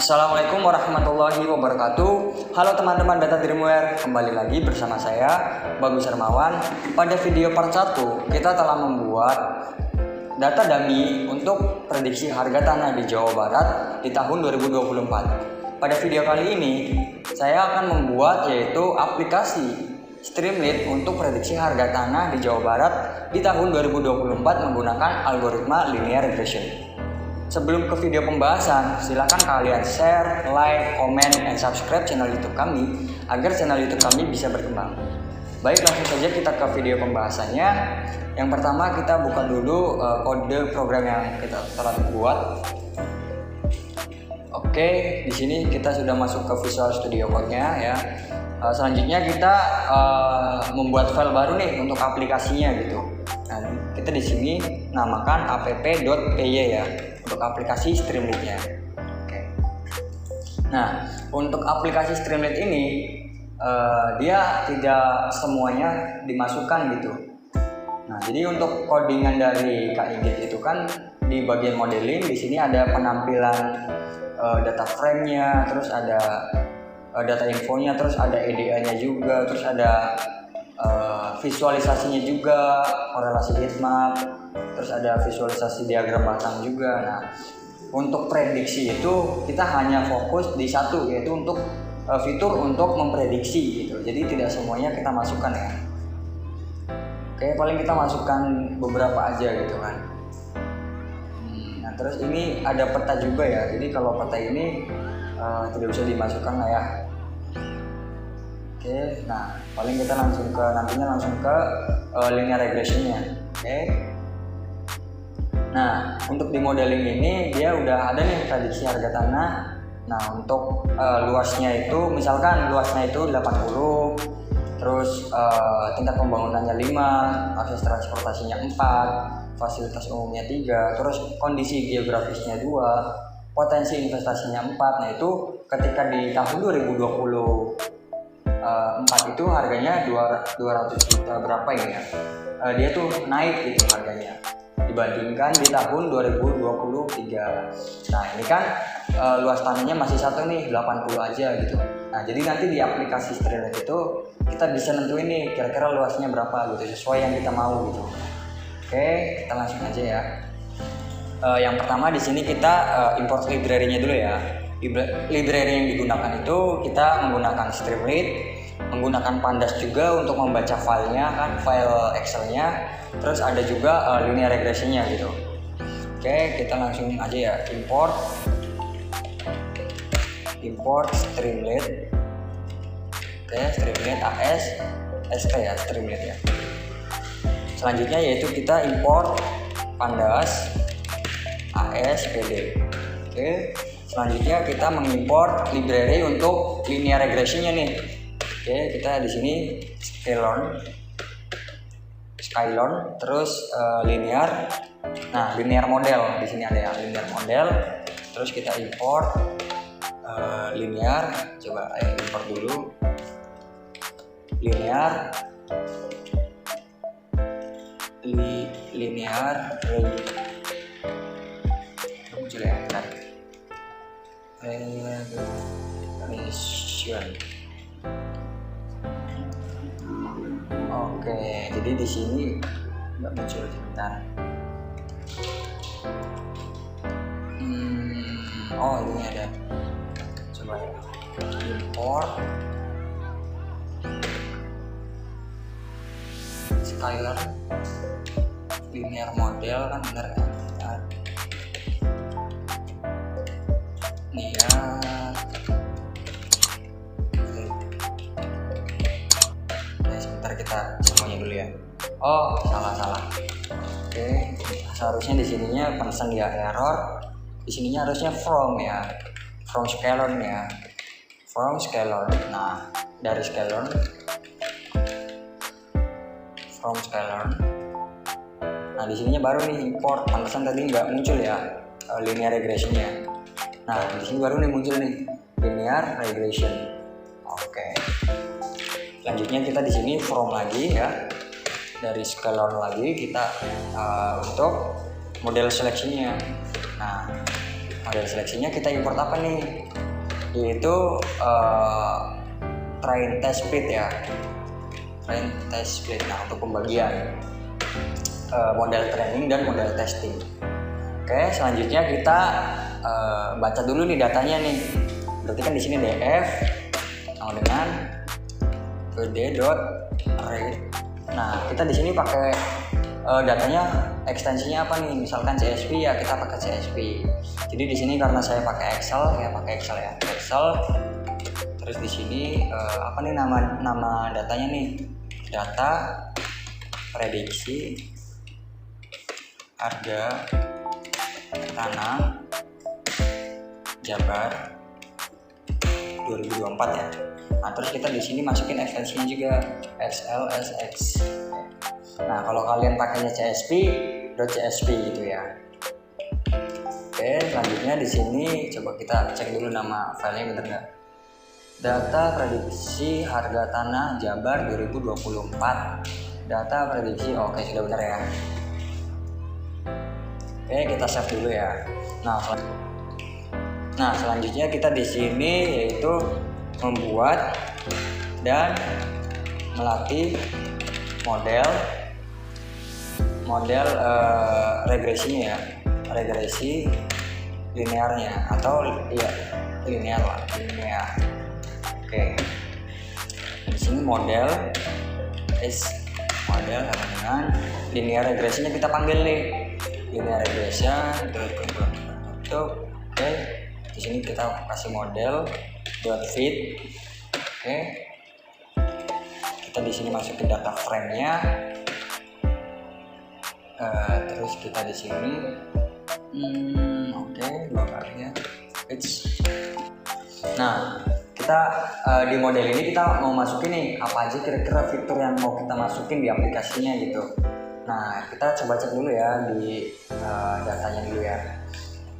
Assalamualaikum warahmatullahi wabarakatuh. Halo teman-teman Data Dreamware, kembali lagi bersama saya Bagus Hermawan. Pada video part 1 kita telah membuat data dummy untuk prediksi harga tanah di Jawa Barat di tahun 2024. Pada video kali ini saya akan membuat yaitu aplikasi Streamlit untuk prediksi harga tanah di Jawa Barat di tahun 2024 menggunakan algoritma linear regression. Sebelum ke video pembahasan, silakan kalian share, like, comment, dan subscribe channel YouTube kami agar channel YouTube kami bisa berkembang. Baik, langsung saja kita ke video pembahasannya. Yang pertama kita buka dulu kode program yang kita telah buat. Oke, di sini kita sudah masuk ke Visual Studio Code-nya ya. Selanjutnya kita membuat file baru nih untuk aplikasinya gitu. Nah, kita di sini namakan app.py ya untuk aplikasi Streamlit-nya. Oke. Nah, untuk aplikasi Streamlit ini dia tidak semuanya dimasukkan gitu. Nah, jadi untuk codingan dari KIGIT itu kan di bagian modeling di sini ada penampilan data frame-nya, terus ada data infonya, terus ada EDA-nya juga, terus ada visualisasinya juga, korelasi heatmap, terus ada visualisasi diagram batang juga. Nah, untuk prediksi itu kita hanya fokus di satu, yaitu untuk fitur untuk memprediksi gitu. Jadi tidak semuanya kita masukkan ya. Oke, paling kita masukkan beberapa aja gitu kan. Nah, terus ini ada peta juga ya. Jadi kalau peta ini tidak bisa dimasukkan lah ya. Oke, nah paling kita nantinya langsung ke linear regression-nya. Oke. Nah, untuk di modeling ini dia udah ada nih prediksi harga tanah. Nah, untuk luasnya itu misalkan luasnya itu 80, terus tingkat pembangunannya 5, akses transportasinya 4, fasilitas umumnya 3, terus kondisi geografisnya 2, potensi investasinya 4. Nah, itu ketika di tahun 2024 itu harganya 200 juta berapa ya? Dia tuh naik gitu harganya dibandingkan di tahun 2023. Nah, ini kan luas tanahnya masih satu nih, 80 aja gitu. Nah, jadi nanti di aplikasi Streamlit itu kita bisa nentuin nih kira-kira luasnya berapa gitu sesuai yang kita mau gitu. Oke, kita langsung aja ya. Yang pertama di sini kita import library-nya dulu ya. Library yang digunakan itu kita menggunakan Streamlit, menggunakan Pandas juga untuk membaca filenya kan, file Excel-nya, terus ada juga linear regression-nya gitu. Oke, kita langsung aja ya import Streamlit. Oke, Streamlit AS ST ya, Streamlit ya. Selanjutnya yaitu kita import Pandas AS PD. Oke, selanjutnya kita mengimport library untuk linear regression-nya nih. Oke, kita di sini Skylon, terus linear. Nah, linear model di sini ada ya, linear model. Terus kita import linear. Coba import dulu linear muncul ya, bentar. Regression. Oke, jadi di sini nggak muncul sebentar. Oh, ini ada. Coba ya. Import Skylar linear model kan bener kan? Nih ya. Kita semuanya dulu ya. Oh, salah. Oke, seharusnya di sininya pesan dia error. Di sininya harusnya from ya. From Skylon ya. From Skylon. Nah, dari Skylon. From Skylon. Nah, di sininya baru nih import. Pantesan tadi nggak muncul ya linear regression-nya. Nah, di sini baru nih muncul nih linear regression. Oke. Selanjutnya kita di sini from lagi ya, dari Skylon lagi kita untuk model seleksinya. Nah, model seleksinya kita import apa nih? yaitu train test split ya, train test split. Nah, untuk pembagian model training dan model testing. Oke, selanjutnya kita baca dulu nih datanya nih. Berarti kan di sini df sama dengan vd.rate. Nah, kita di sini pakai datanya ekstensinya apa nih? Misalkan CSV ya, kita pakai CSV. Jadi di sini karena saya pakai Excel ya, Excel. Terus di sini apa nih nama datanya nih? Data prediksi harga tanah Jabar 2024 ya. Nah, terus kita di sini masukin ekstensinya juga XLSX. Nah, kalau kalian pakainya CSV gitu ya. Oke, selanjutnya di sini coba kita cek dulu nama filenya bener nggak. Data prediksi harga tanah Jabar 2024. Data prediksi, oke sudah benar ya. Oke, kita save dulu ya. Nah, selanjutnya kita di sini yaitu membuat dan melatih model regresinya ya, regresi linearnya atau ya linear. Oke. Di sini model sama dengan linear regresinya kita panggil nih. Linear regression terus bentuk. Oke. Di sini kita kasih model .fit. Oke. Kita di sini masukin data frame-nya. Terus kita di sini oke, 2 kali ya. Nah, kita di model ini kita mau masukin nih apa aja kira-kira fitur yang mau kita masukin di aplikasinya gitu. Nah, kita coba cek dulu ya di datanya dulu ya.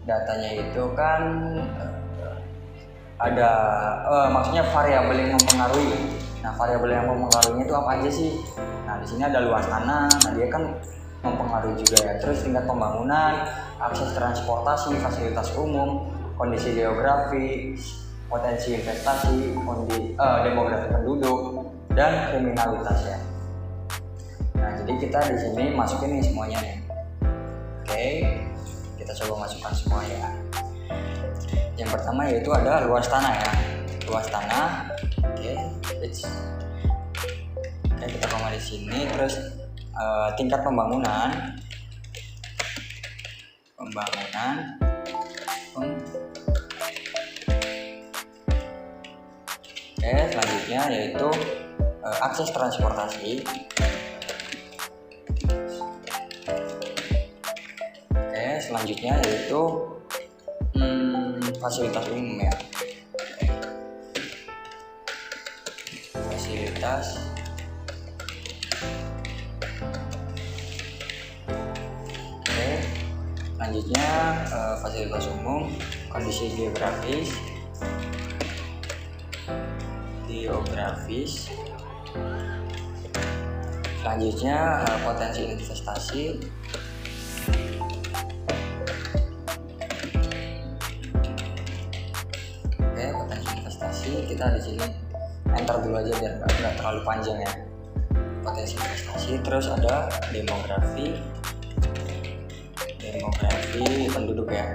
Datanya itu kan ada maksudnya variabel yang mempengaruhi. Nah, variabel yang mempengaruhinya itu apa aja sih? Nah, di sini ada luas tanah. Nah, dia kan mempengaruhi juga ya. Terus tingkat pembangunan, akses transportasi, fasilitas umum, kondisi geografi, potensi investasi, demografi penduduk, dan kriminalitas ya. Nah, jadi kita di sini masukin nih semuanya nih. Oke, kita coba masukkan semua ya. Yang pertama yaitu ada luas tanah ya. Luas tanah. Oke, kita koma di sini. Terus tingkat pembangunan. Oke, selanjutnya yaitu akses transportasi. Oke, selanjutnya yaitu fasilitas umum ya. Fasilitas selanjutnya fasilitas umum, kondisi geografis, selanjutnya potensi investasi, oke, potensi investasi kita di sini enter dulu aja biar nggak terlalu panjang ya. Potensi investasi, terus ada demografi penduduk ya.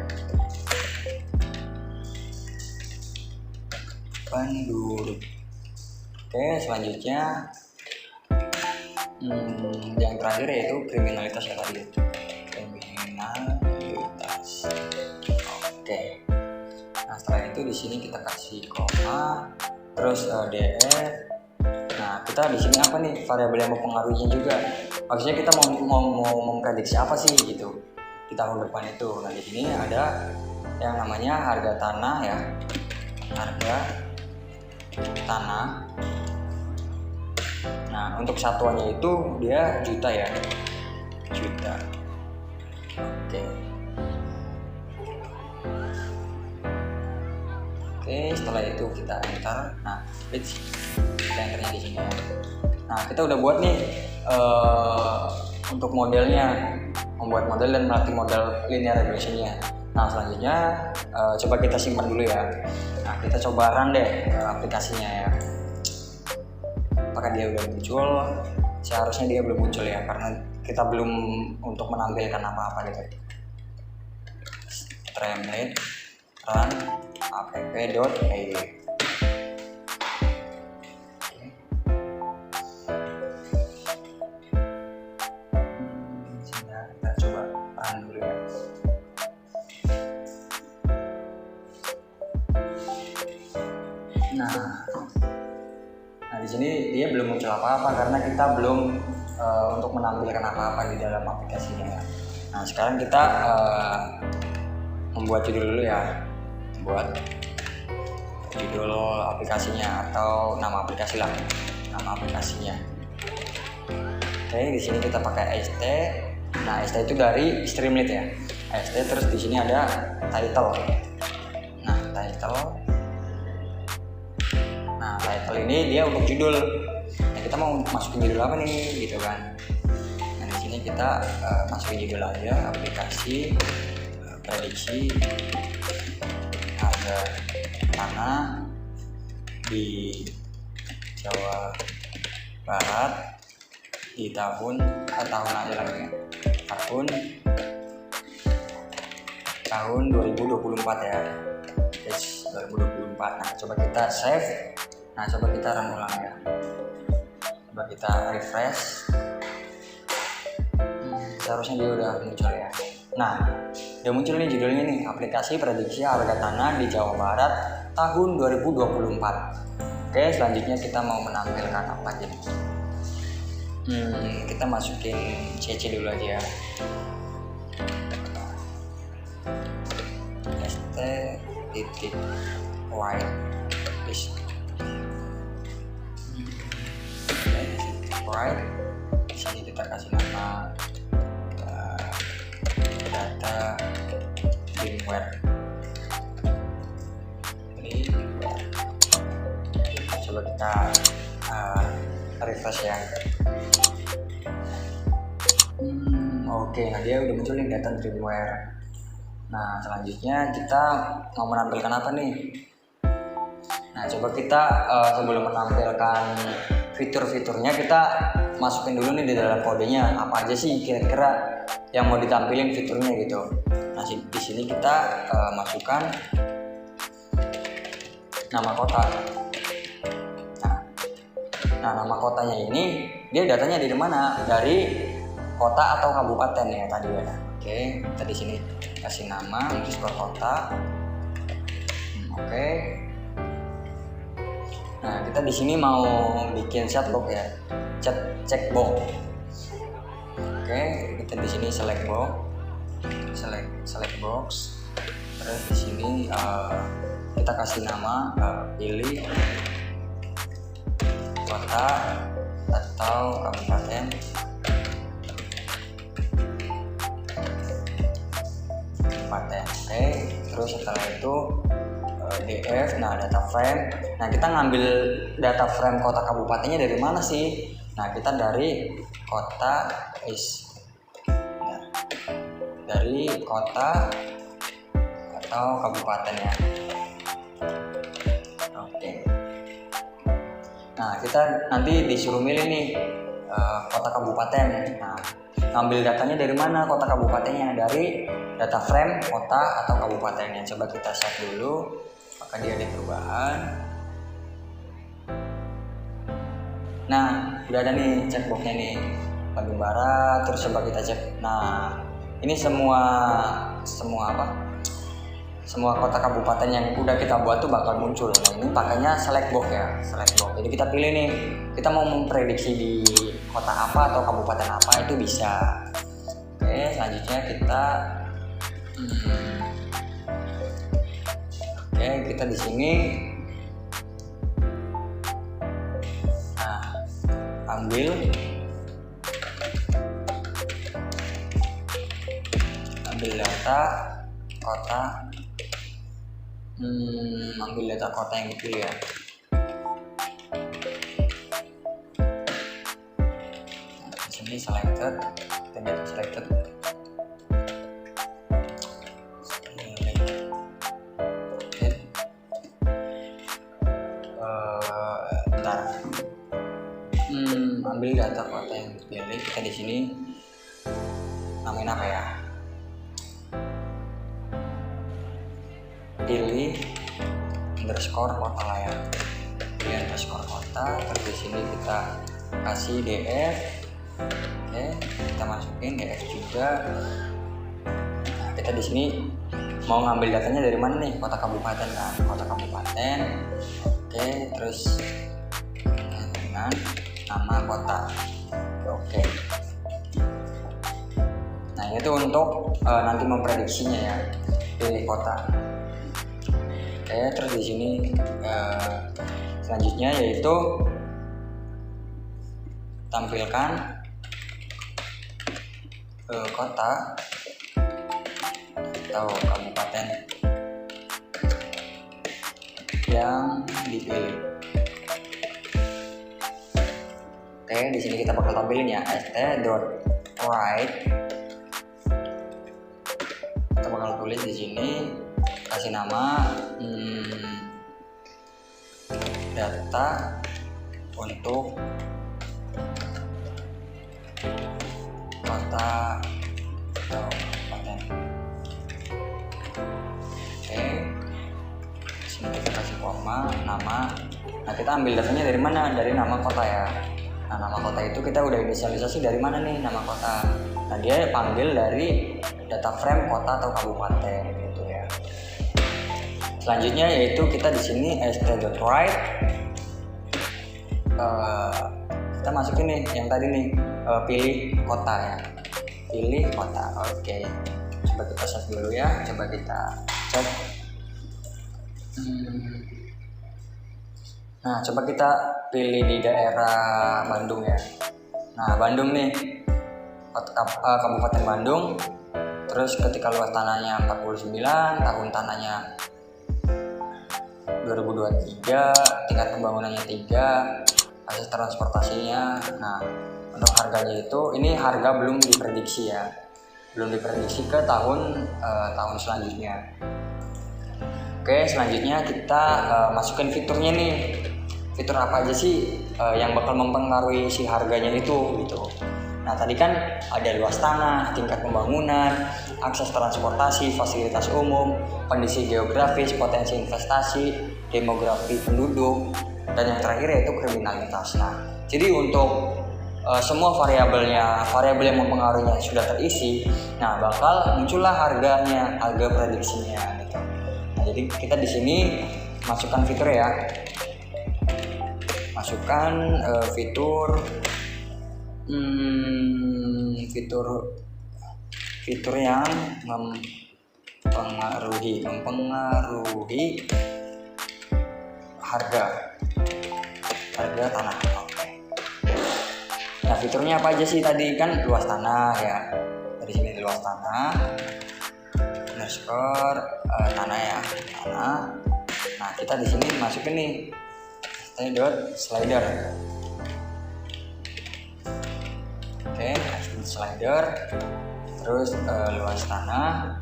Oke, selanjutnya yang terakhir yaitu kriminalitas ya tadi. Kriminalitas. Oke. Nah, setelah itu di sini kita kasih koma, terus df. Nah, kita di sini apa nih variabel yang mempengaruhinya juga. Maksudnya kita mau memprediksi apa sih gitu di tahun depan itu. Nah, di sini ada yang namanya harga tanah ya. Harga tanah. Nah, untuk satuannya itu dia juta ya. Juta. Oke, setelah itu kita enter. Nah, kita enternya di sini. Nah, kita udah buat nih untuk modelnya, membuat model dan melatih model linear regressionnya. Nah selanjutnya coba kita simpan dulu ya. Nah kita coba run deh aplikasinya ya. Apakah dia udah muncul? Seharusnya dia belum muncul ya, karena kita belum untuk menampilkan apa-apa gitu. Streamlit run app.exe. Kita coba run dulu ya. Nah di sini dia belum muncul apa-apa karena kita belum untuk menampilkan apa-apa di dalam aplikasinya. Nah sekarang kita membuat judul dulu ya, buat judul aplikasinya atau nama aplikasi lah, nama aplikasinya. Oke, di sini kita pakai st. Nah st itu dari Streamlit ya, st. Terus di sini ada title. Nah title ini dia untuk judul. Nah, kita mau masukin judul apa nih gitu kan. Nah di sini kita masukin judul aja, aplikasi prediksi harga tanah di Jawa Barat di tahun aja lagi ya, tahun 2024 ya, yes, 2024. Nah coba kita save. Nah coba kita run ulang ya, coba kita refresh. Seharusnya dia udah muncul ya. Nah udah muncul nih judulnya nih, aplikasi prediksi harga tanah di Jawa Barat tahun 2024. Oke, selanjutnya kita mau menampilkan apa aja nih? Kita masukin CC dulu aja ya. st.white right. Di sini kita kasih nama data firmware. Coba kita refresh ya. Oke, nah dia udah muncul nih data firmware. Nah selanjutnya kita mau menampilkan apa nih? Nah coba kita sebelum menampilkan fitur-fiturnya, kita masukin dulu nih di dalam kodenya apa aja sih kira-kira yang mau ditampilin fiturnya gitu. Nah di sini kita masukkan nama kota. Nah nama kotanya ini dia datanya dari mana? Dari kota atau kabupaten ya tadi ya. Oke, kita di sini kasih nama underscore kota. Oke. Nah kita di sini mau bikin chatbox ya, checkbox. Oke, kita di sini select box. Terus di sini kita kasih nama, pilih kota atau kabupaten. Oke, terus setelah itu df, nah data frame. Nah kita ngambil data frame kota kabupatennya dari mana sih? Nah kita dari kota dari kota atau kabupaten ya. Oke. Nah kita nanti disuruh milih nih kota kabupaten. Nah ngambil datanya dari mana kota kabupatennya? Dari data frame kota atau kabupatennya. Coba kita save dulu. Apakah dia ada perubahan? Nah udah ada nih checkboxnya nih, Bandung Barat. Terus coba kita cek. Nah ini semua kota kabupaten yang udah kita buat tuh bakal muncul. Nah ini pakainya select box ya, select box. Jadi kita pilih nih, kita mau memprediksi di kota apa atau kabupaten apa itu bisa. Oke, selanjutnya kita kita di sini ambil data kota, ambil data kota yang dipilih ya. Di sini selected, data selected. pilih, kita di sini namain apa ya, pilih underscore kota lah ya, pilih underscore kota. Terus di sini kita kasih df. Oke, kita masukin df juga. Nah, kita di sini mau ngambil datanya dari mana nih, kota kabupaten kan, kota kabupaten. Oke, terus dengan nama kota. Oke, nah itu untuk nanti memprediksinya ya, pilih kota. Oke, terus di sini selanjutnya yaitu tampilkan kota atau kabupaten yang dipilih. Oke, di sini kita bakal tampilin ya st.write. Kita bakal tulis di sini, kasih nama data untuk kota atau kabupaten. Oke, sini kita kasih koma, nama. Nah, kita ambil datanya dari mana? Dari nama kota ya. Nah, nama kota itu kita udah inisialisasi dari mana nih nama kota. Nah, dia panggil dari data frame kota atau kabupaten gitu ya. Selanjutnya yaitu kita di sini st.write. Kita masukin nih yang tadi nih, pilih kota ya. Pilih kota. Oke. Coba kita save dulu ya. Coba kita cek. Nah, coba kita pilih di daerah Bandung ya. Nah, Bandung nih, Kabupaten Bandung. Terus ketika luas tanahnya 49, tahun tanahnya 2023, tingkat pembangunannya 3, akses transportasinya. Nah, untuk harganya itu, ini harga belum diprediksi ya, belum diprediksi ke tahun selanjutnya. Oke, selanjutnya kita masukin fiturnya nih. Fitur apa aja sih yang bakal mempengaruhi si harganya itu gitu. Nah, tadi kan ada luas tanah, tingkat pembangunan, akses transportasi, fasilitas umum, kondisi geografis, potensi investasi, demografi penduduk, dan yang terakhir yaitu kriminalitas. Nah, jadi untuk semua variabel yang mempengaruhinya sudah terisi, nah bakal muncullah harganya, harga prediksinya gitu. Nah, jadi kita di sini masukkan fitur ya. Masukkan fitur yang mempengaruhi harga tanah. Oke. Nah, fiturnya apa aja sih tadi? Kan luas tanah ya. Dari sini luas tanah underscore tanah ya, tanah. Nah, kita di sini masukin nih slider. Oke, slider. Terus luas tanah.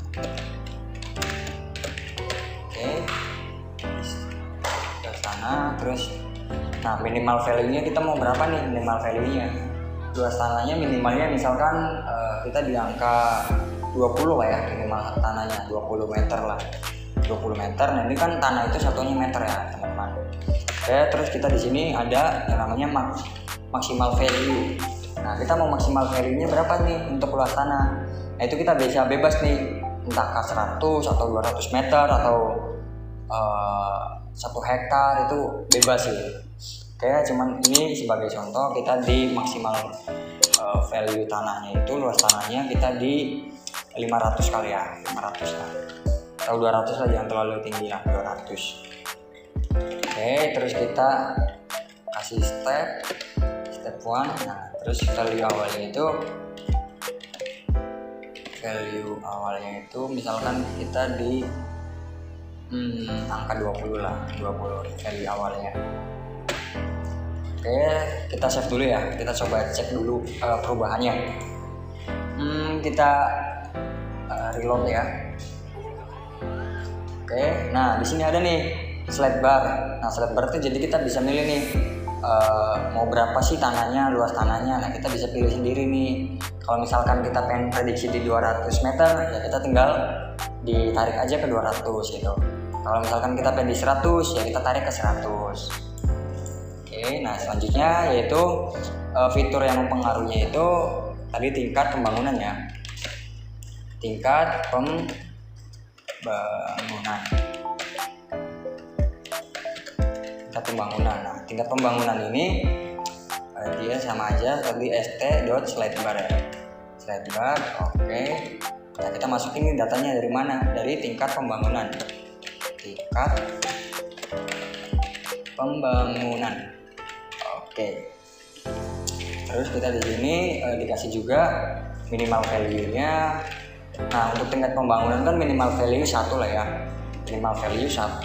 Oke, luas tanah. Terus, nah minimal value-nya kita mau berapa nih minimal value-nya? Luas tanahnya minimalnya misalkan kita di angka 20 lah ya, minimal tanahnya 20 meter lah. 20 meter. Nah, ini kan tanah itu satunya meter ya, teman-teman. Oke, terus kita di sini ada yang namanya maksimal value. Nah, kita mau maksimal value-nya berapa nih untuk luas tanah? Nah, itu kita bisa bebas nih, entah ke 100 atau 200 meter atau 1 hektar, itu bebas sih. Oke, cuman ini sebagai contoh kita di maksimal value tanahnya itu, luas tanahnya kita di 500 kali ya, 500 lah. Atau 200 lah, jangan terlalu tinggi lah, 200. Oke, terus kita kasih step 1. Nah, terus value awalnya itu misalkan kita di angka 20 lah, 20 value awalnya. Oke, kita save dulu ya, kita coba cek dulu perubahannya. Kita reload ya. Oke, nah di sini ada nih slide bar. Nah, slide bar itu jadi kita bisa milih nih mau berapa sih tanahnya, luas tanahnya. Nah kita bisa pilih sendiri nih. Kalau misalkan kita pengen prediksi di 200 meter, ya kita tinggal ditarik aja ke 200 gitu. Kalau misalkan kita pengen di 100, ya kita tarik ke 100. Oke, nah selanjutnya yaitu fitur yang mempengaruhinya itu tadi tingkat pembangunannya. Tingkat pembangunan. Nah, tingkat pembangunan ini dia sama aja seperti st.slidebar ya. Slidebar, oke. Nah, kita masukin ini datanya dari mana? Dari tingkat pembangunan. Tingkat pembangunan. Oke. Terus kita di sini dikasih juga minimal value-nya. Nah, untuk tingkat pembangunan kan minimal value 1 lah ya. Minimal value 1,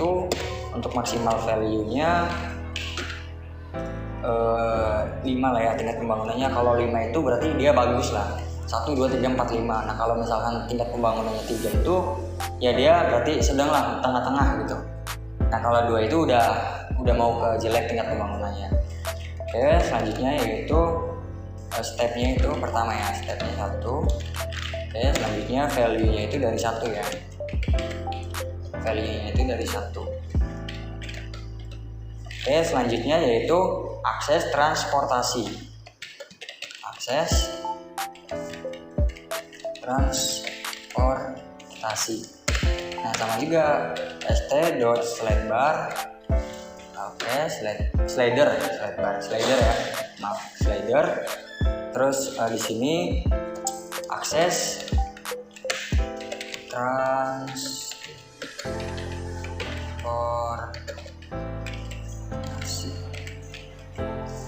untuk maksimal value-nya 5 lah ya tingkat pembangunannya. Kalau 5 itu berarti dia bagus lah. 1, 2, 3, 4, 5. Nah, kalau misalkan tingkat pembangunannya 3 itu ya dia berarti sedang lah, tengah-tengah gitu. Nah, kalau 2 itu udah mau ke jelek tingkat pembangunannya. Oke, selanjutnya yaitu stepnya itu pertama ya, stepnya 1. Oke, selanjutnya value-nya itu dari 1 ya. Value-nya itu dari 1. Oke, selanjutnya yaitu akses transportasi. Akses transportasi. Nah, sama juga st.slidebar. Oke, slider ya. Maaf, slider. Terus di sini akses transportasi.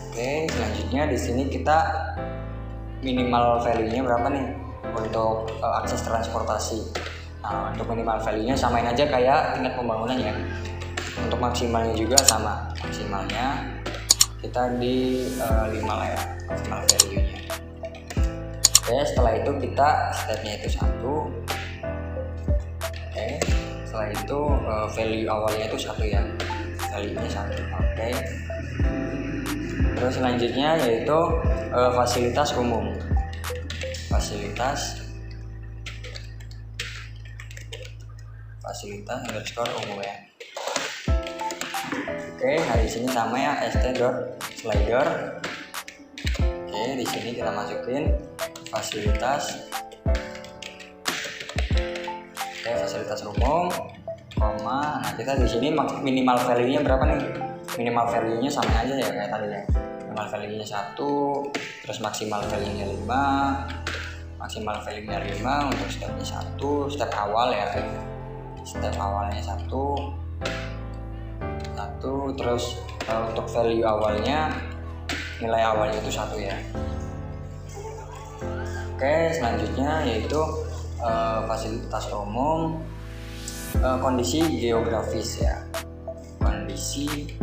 Oke, selanjutnya di sini kita minimal value-nya berapa nih untuk akses transportasi. Nah, untuk minimal value-nya samain aja kayak tingkat pembangunan ya. Untuk maksimalnya juga sama. Maksimalnya kita di 5 lah ya, maksimal value-nya. Oke, setelah itu kita stepnya itu 1. Oke, setelah itu value awalnya itu 1 ya. Value-nya 1. Oke. Terus selanjutnya yaitu fasilitas umum. Fasilitas underscore umum ya. Oke, nah di sini sama ya st.slider. Oke, di sini kita masukin fasilitas. Oke, fasilitas umum, koma. Nah, kita di sini minimal value-nya berapa nih? Minimal value-nya sama aja ya kayak tadi ya. Minimal value-nya 1, terus maksimal value-nya 5. Maksimal value-nya 5 untuk stepnya 1, step awal ya. Step awalnya 1, terus untuk value awalnya, nilai awalnya itu 1 ya. Oke, selanjutnya yaitu fasilitas umum, kondisi geografis ya. Kondisi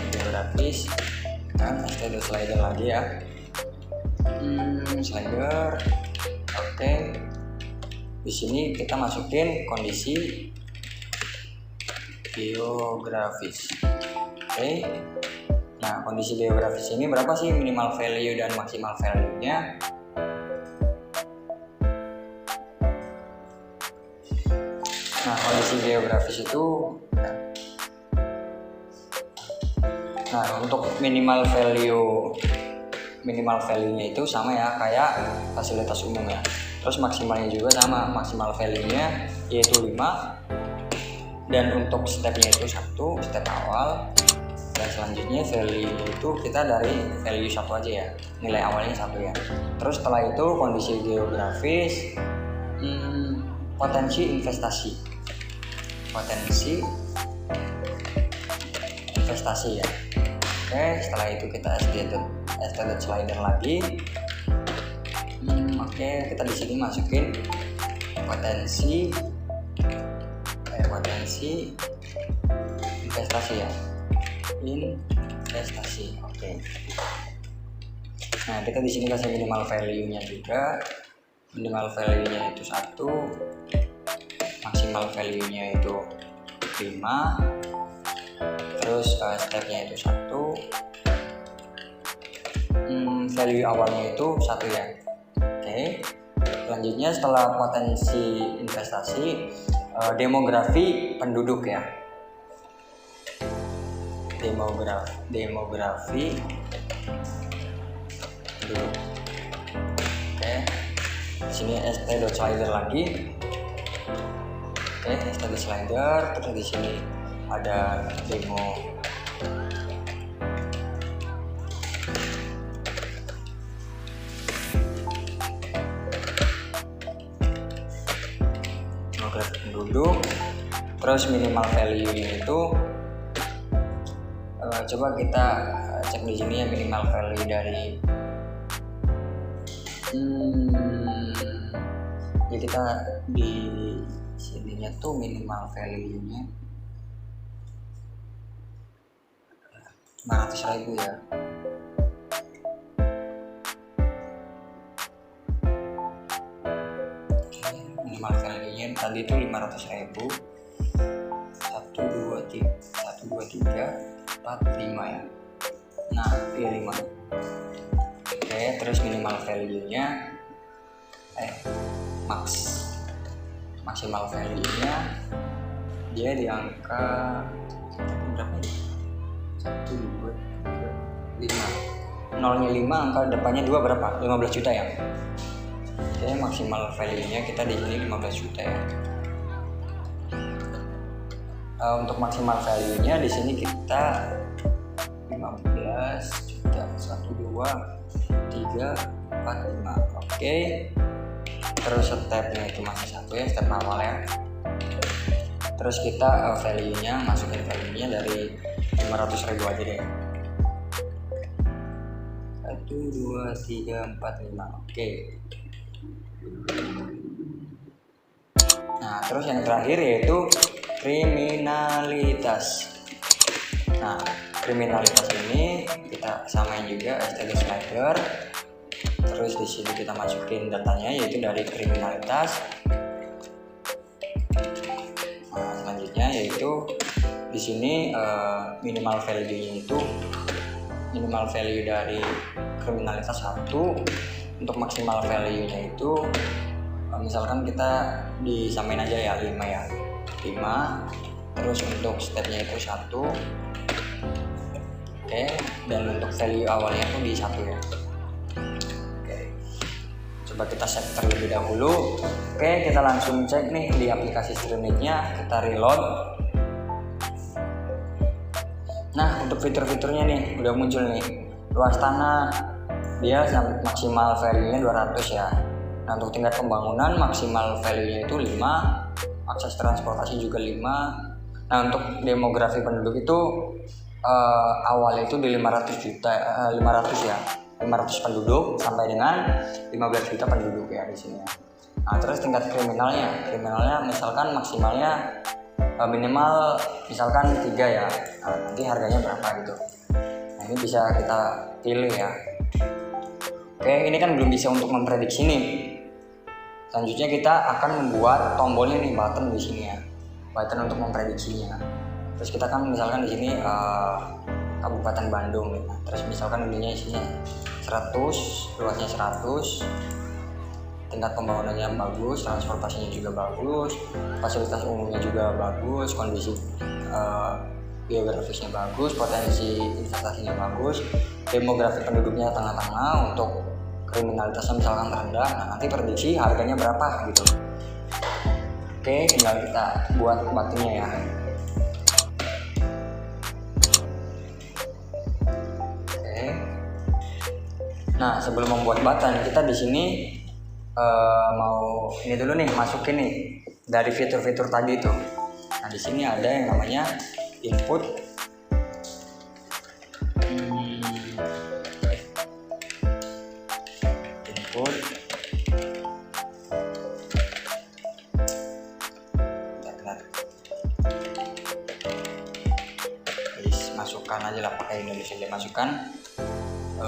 geografis dan slider lagi ya. Slider. Oke, di sini kita masukin kondisi geografis. Oke, nah kondisi geografis ini berapa sih minimal value dan maksimal value-nya? Nah, kondisi geografis itu, nah untuk minimal value-nya itu sama ya kayak fasilitas umum ya. Terus maksimalnya juga sama, maksimal value-nya yaitu 5. Dan untuk stepnya itu 1, step awal. Dan selanjutnya value itu kita dari value 1 aja ya, nilai awalnya 1 ya. Terus setelah itu kondisi geografis, potensi investasi ya. Oke, setelah itu kita st.slider lagi. Oke, kita di sini masukin potensi investasi ya. Investasi. Oke. Nah, kita di sini kasih minimal value-nya juga. Minimal value-nya itu 1. maksimal value-nya itu 5, terus stepnya itu 1, value awalnya itu 1 ya. Oke, selanjutnya setelah potensi investasi, demografi penduduk ya. Demografi penduduk. Oke, di sini st.slider lagi. Oke, st.slider, terus di sini ada demografi penduduk, terus minimal value-nya itu coba kita cek di sini ya, minimal value dari ya kita di sininya tuh minimal value-nya 500.000 ya. Minimal value-nya tadi itu 500.000. 1 2 3 4 5 ya. Nah, pilih 5. Oke, terus minimal value-nya maksimal value-nya dia di angka berapa ya? 1 2 3 5. Nolnya 5, angka depannya 2 berapa? 15 juta ya. Oke, maksimal value-nya kita di sini 15 juta ya. Untuk maksimal value-nya di sini kita 15 juta. 1 2 3 4 5. Oke. Terus stepnya itu masih 1 ya, step awal ya. Terus kita value-nya, masukin value-nya dari 500.000 aja deh. 1 2 3 4 5. Oke. Nah, terus yang terakhir yaitu kriminalitas. Nah, kriminalitas ini kita samain juga st.slider. Terus di sini kita masukin datanya yaitu dari kriminalitas. Nah, selanjutnya yaitu di sini minimal value-nya itu minimal value dari kriminalitas 1. Untuk maksimal value-nya itu misalkan kita disamain aja ya 5 ya. 5. Terus untuk stepnya itu 1. Oke, dan untuk value awalnya itu di 1 ya. Oke, coba kita set terlebih dahulu. Oke, kita langsung cek nih di aplikasi Streamlit-nya, kita reload. Nah, untuk fitur-fiturnya nih udah muncul nih. Luas tanah dia maksimal value-nya 200 ya. Nah, untuk tingkat pembangunan maksimal value-nya itu 5, akses transportasi juga 5. Nah, untuk demografi penduduk itu awalnya itu di 500 juta 500 ya. 500 penduduk sampai dengan 15 juta penduduk ya di sini. Nah, terus tingkat kriminalnya misalkan maksimalnya minimal misalkan 3 ya. Nah, nanti harganya berapa gitu. Nah, ini bisa kita pilih ya. Oke, ini kan belum bisa untuk memprediksi nih. Selanjutnya kita akan membuat tombolnya nih, button di sini ya, button untuk memprediksinya. Terus kita kan misalkan di sini Kabupaten Bandung nih. Terus misalkan isinya 100, luasnya 100, tingkat pembangunannya bagus, transportasinya juga bagus, fasilitas umumnya juga bagus, kondisi geografisnya bagus, potensi investasinya bagus, demografi penduduknya tengah-tengah, untuk kriminalitasnya misalkan rendah. Nah, nanti prediksi harganya berapa gitu. Oke, tinggal kita buat buttonnya ya. Oke. Nah, sebelum membuat button, kita di sini mau ini dulu nih, masukin nih dari fitur-fitur tadi tuh. Nah, di sini ada yang namanya input. Masukkan aja lah, pakai Indonesia aja, masukkan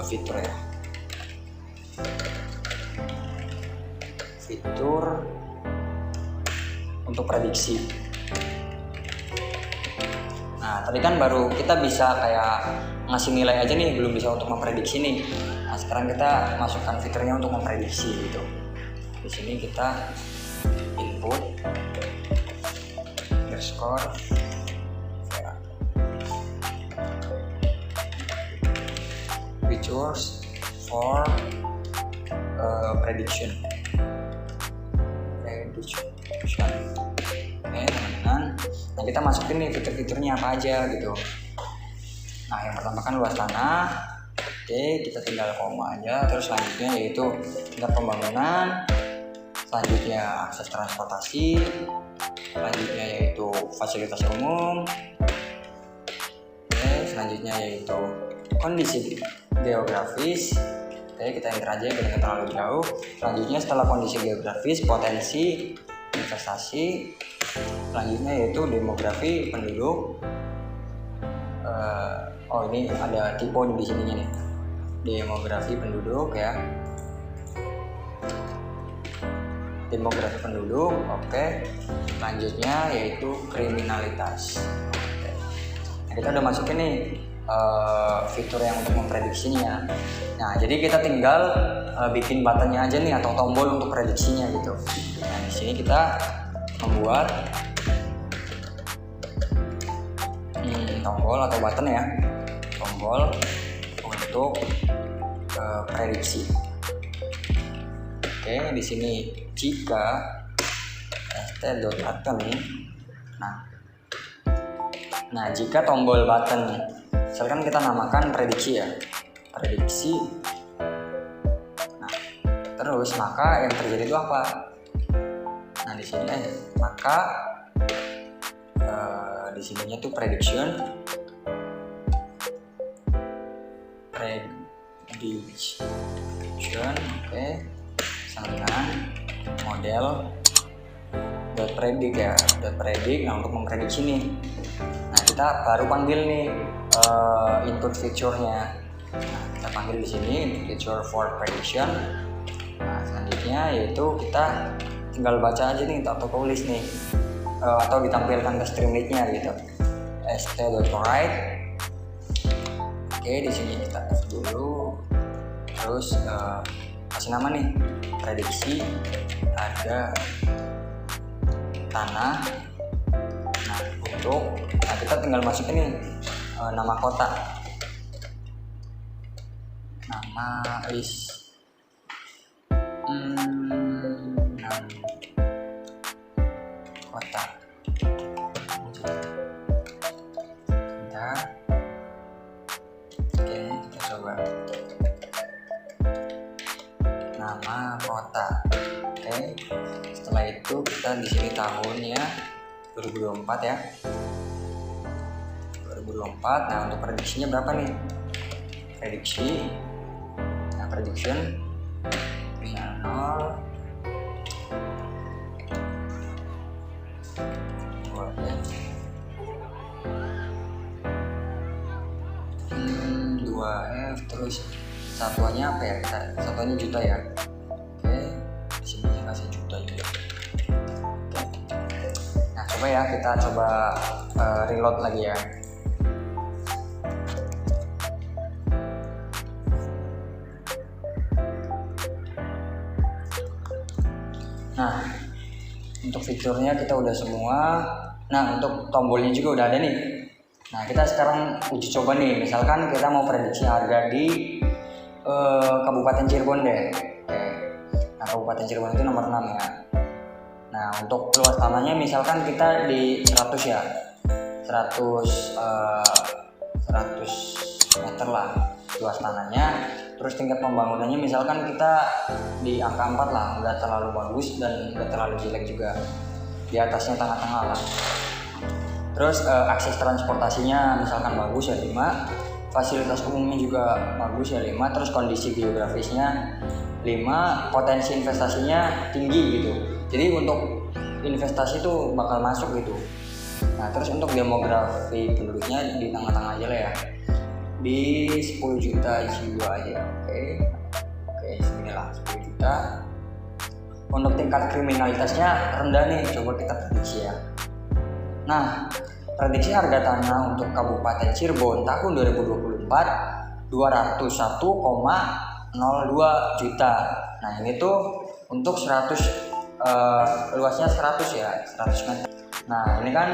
fitur ya, fitur untuk prediksi. Nah tadi kan baru kita bisa kayak ngasih nilai aja nih, belum bisa untuk memprediksi nih. Nah sekarang kita masukkan fiturnya untuk memprediksi gitu. Di sini kita input underscore features for prediction. Oke, teman-teman. Nah kita masukin nih fitur-fiturnya apa aja gitu. Nah yang pertama kan luas tanah. Oke, kita tinggal koma aja. Terus selanjutnya yaitu tingkat pembangunan. Selanjutnya akses transportasi. Selanjutnya yaitu fasilitas umum. Oke, selanjutnya yaitu kondisi geografis. Oke, kita enter aja biar nggak terlalu jauh. Selanjutnya setelah kondisi geografis, potensi investasi. Selanjutnya yaitu demografi penduduk. Oh ini ada tipe di sininya nih, demografi penduduk ya. Demografi penduduk, oke. Selanjutnya yaitu kriminalitas. Oke. Nah, kita udah masukin nih fitur yang untuk memprediksinya. Nah jadi kita tinggal bikin buttonnya aja nih atau tombol untuk prediksinya gitu. Nah di sini kita membuat tombol atau button ya, tombol untuk prediksi. Oke, di sini jika st.button. Nah jika tombol button, misalkan kita namakan prediksi ya, prediksi. Nah terus maka yang terjadi itu apa? Nah di sini maka di sininya tuh prediction, oke, dengan model .predict ya, .predict. Nah untuk memprediksi nih, nah kita baru panggil nih input feature-nya. Nah kita panggil di sini input feature for prediction. Nah selanjutnya yaitu kita tinggal baca aja nih atau tulis nih, atau ditampilkan ke streamlit-nya gitu. st.write. Oke, di sini kita F dulu. Terus kasih nama nih, prediksi harga tanah. Nah, kita tinggal masukin nih nama kota. Nama list. Kota. Oke, kita coba nama kota. Oke, setelah itu kita di sini tahunnya 2024 ya, 2024. Nah untuk prediksinya berapa nih? Prediksi, nah prediction 0 2F, terus satuannya apa ya? Satuannya juta ya. Oke, di sini saya kasih juta juga. Oke. Nah coba ya, kita coba reload lagi ya. Nah untuk fiturnya kita udah semua. Nah untuk tombolnya juga udah ada nih. Nah kita sekarang uji coba nih, misalkan kita mau prediksi harga di Kabupaten Cirebon deh. Oke. Nah Kabupaten Cirebon itu nomor 6 ya. Nah untuk luas tanahnya misalkan kita di 100 ya, 100 meter lah luas tanahnya. Terus tingkat pembangunannya misalkan kita di angka 4 lah, nggak terlalu bagus dan nggak terlalu jelek juga, di atasnya tengah-tengah lah. Terus akses transportasinya misalkan bagus ya 5, fasilitas umumnya juga bagus ya 5, terus kondisi geografisnya 5, potensi investasinya tinggi gitu. Jadi untuk investasi itu bakal masuk gitu. Nah terus untuk demografi penduduknya di tengah-tengah aja lah ya, di 10 juta jiwa aja. Oke, segini lah 10 juta. untuk tingkat kriminalitasnya rendah nih, coba kita prediksi ya. Nah, prediksi harga tanah untuk Kabupaten Cirebon tahun 2024 201,02 juta. Nah, ini tuh untuk 100 luasnya 100 ya, 100 meter. Nah, ini kan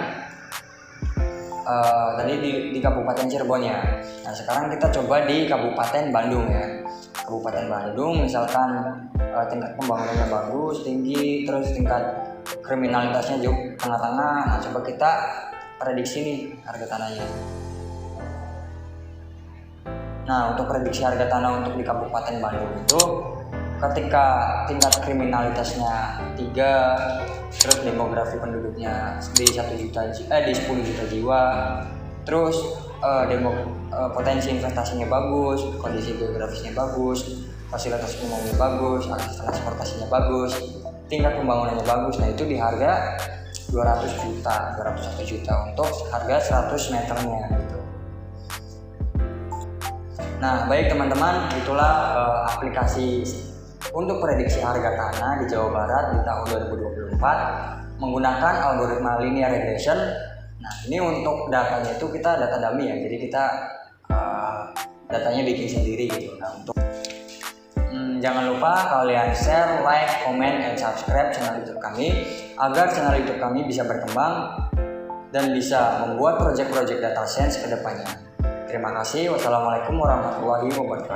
tadi di Kabupaten Cirebon ya. Nah, sekarang kita coba di Kabupaten Bandung ya. Kabupaten Bandung misalkan tingkat pembangunannya bagus, tinggi, terus tingkat kriminalitasnya juga tengah-tengah. Nah, coba kita prediksi nih harga tanahnya. Nah, untuk prediksi harga tanah untuk di Kabupaten Bandung itu ketika tingkat kriminalitasnya 3, terus demografi penduduknya di 10 juta jiwa, terus potensi investasinya bagus, kondisi geografisnya bagus, fasilitas umumnya bagus, akses transportasinya bagus, tingkat pembangunannya bagus. Nah, itu di harga 201 juta untuk harga 100 meternya gitu. Nah, baik teman-teman, itulah aplikasi untuk prediksi harga tanah di Jawa Barat di tahun 2024 menggunakan algoritma linear regression. Nah, ini untuk datanya itu kita data dummy ya, jadi kita datanya bikin sendiri gitu. Nah, untuk jangan lupa kalian share, like, comment, and subscribe channel YouTube kami agar channel YouTube kami bisa berkembang dan bisa membuat project-project data science ke depannya. Terima kasih. Wassalamualaikum warahmatullahi wabarakatuh.